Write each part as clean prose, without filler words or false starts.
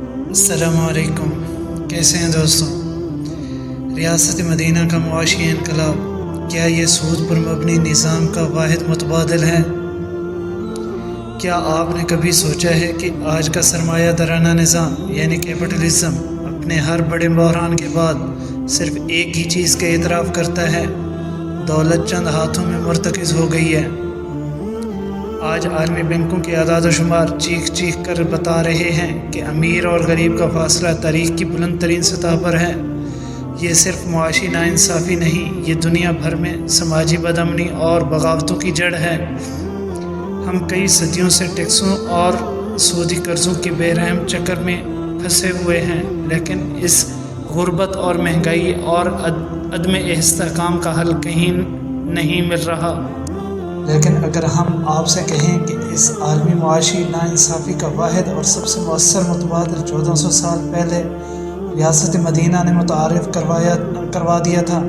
अस्सलाम वालेकुम। कैसे हैं दोस्तों? रियासत मदीना का मुआशी इनकलाब क्या ये सूद पर मबनी निज़ाम का वाहिद मुतबादिल है? क्या आपने कभी सोचा है कि आज का सरमाया दराना निज़ाम यानी कैपिटलिज़म अपने हर बड़े बहरान के बाद सिर्फ एक ही चीज़ का एतराफ़ करता है, दौलत चंद हाथों में मुर्तकिज़ हो गई है। आज आलमी बैंकों के आदाद शुमार चीख चीख कर बता रहे हैं कि अमीर और गरीब का फासला तारीख़ की बुलंद तरीन सतह पर है। ये सिर्फ मुआशी नाइंसाफ़ी नहीं, ये दुनिया भर में समाजी बदअमनी और बगावतों की जड़ है। हम कई सदियों से टैक्सों और सूदी कर्ज़ों के बेरहम चक्कर में फंसे हुए हैं, लेकिन इस गुर्बत और महंगाई और अदम इस्तेहकाम का हल कहीं नहीं मिल रहा। लेकिन अगर हम आपसे कहें कि इस आलमी मुआशी नाइंसाफ़ी का वाहिद और सबसे मौसर मुतबादिल 1400 साल पहले रियासत मदीना ने मुतारिफ़ करवा दिया था,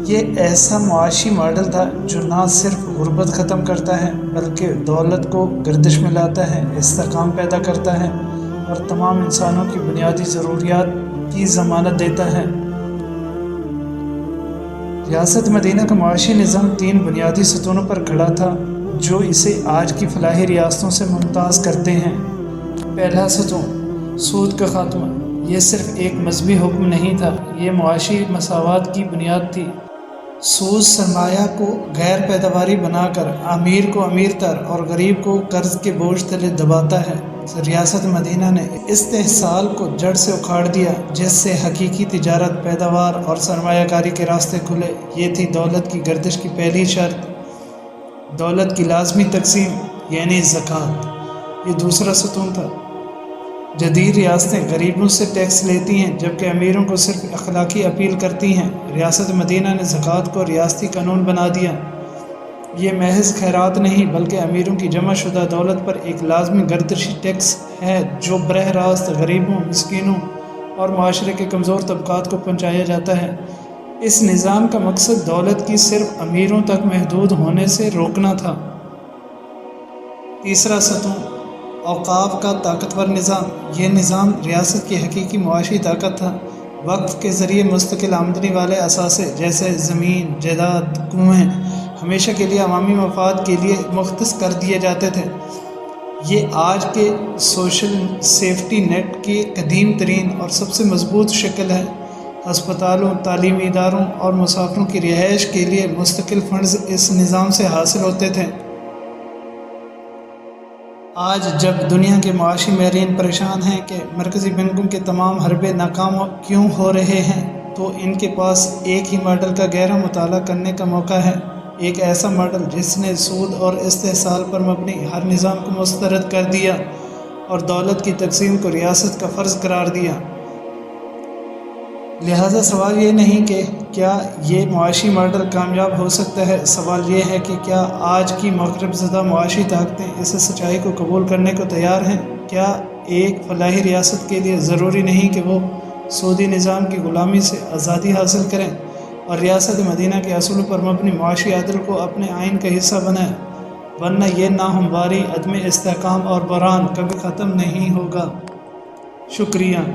ये ऐसा मुआशी मॉडल था जो ना सिर्फ गुर्बत ख़त्म करता है बल्कि दौलत को गर्दिश में लाता है, इस्तेहकाम पैदा करता है और तमाम इंसानों की बुनियादी ज़रूरियात की ज़मानत देता है। रियासत मदीना का मुआशी निज़ाम 3 बुनियादी सतूनों पर खड़ा था जो इसे आज की फलाही रियासतों से मुमताज़ करते हैं। पहला सतून सूद का ख़ात्मा। ये सिर्फ एक मजहबी हुक्म नहीं था, ये मुआशी मसावात की बुनियाद थी। सूद सरमाया को गैर पैदावारी बनाकर अमीर को अमीर तर और गरीब को कर्ज के बोझ तले दबाता है। रियासत मदीना ने इस्तेहसाल को जड़ से उखाड़ दिया, जिससे हकीकी तिजारत, पैदावार और सरमायाकारी के रास्ते खुले। ये थी दौलत की गर्दिश की पहली शर्त। दौलत की लाजमी तकसीम यानी ज़कात। ये दूसरा सतून था। जदीद रियासतें गरीबों से टैक्स लेती हैं जबकि अमीरों को सिर्फ अखलाकी अपील करती हैं। रियासत मदीना ने ज़कात को रियासती कानून बना दिया। ये महज खैरात नहीं बल्कि अमीरों की जमा शुदा दौलत पर एक लाजमी गर्दिशी टैक्स है जो बरह रास्त गरीबों, मिस्कीनों और माशरे के कमज़ोर तबकात को पहुँचाया जाता है। इस निज़ाम का मकसद दौलत की सिर्फ अमीरों तक महदूद होने से रोकना था। तीसरा सतून औकाफ का ताकतवर निज़ाम। ये निज़ाम रियासत की हकीकी मुआशी ताकत था। वक्फ के ज़रिए मुस्तकिल आमदनी वाले असासे जैसे ज़मीन, जायदाद, कुएँ हमेशा के लिए अवामी मफाद के लिए मुख्तस कर दिए जाते थे। ये आज के सोशल सेफ्टी नेट की कदीम तरीन और सबसे मजबूत शक्ल है। अस्पतालों, तालीमी इदारों और मुसाफिरों की रिहाइश के लिए मुस्तकिल फंड्स इस निज़ाम से हासिल होते थे। आज जब दुनिया के मुआशी माहिरीन परेशान हैं कि मरकज़ी बैंकों के तमाम हरबे नाकाम क्यों हो रहे हैं, तो इनके पास एक ही मॉडल का गहरा मुताला करने का मौका है। एक ऐसा मॉडल जिसने सूद और इस्तेहसाल पर मबनी हर निज़ाम को मुस्तरद कर दिया और दौलत की तकसीम को रियासत का फ़र्ज़ करार दिया। लिहाजा सवाल ये नहीं कि क्या ये मुआशी मॉडल कामयाब हो सकता है, सवाल ये है कि क्या आज की मग़रिब ज़दा मुआशी ताकतें इस सच्चाई को कबूल करने को तैयार हैं। क्या एक फलाही रियासत के लिए ज़रूरी नहीं कि वो सूदी निज़ाम की ग़ुलामी से आज़ादी हासिल करें और रियासत मदीना के असूलों पर मबनी मुआशी अदल को अपने आइन का हिस्सा बनाएं, वरना ये नाहमवारी, अदम इस्तेहकाम और बहरान कभी ख़त्म नहीं होगा। शुक्रिया।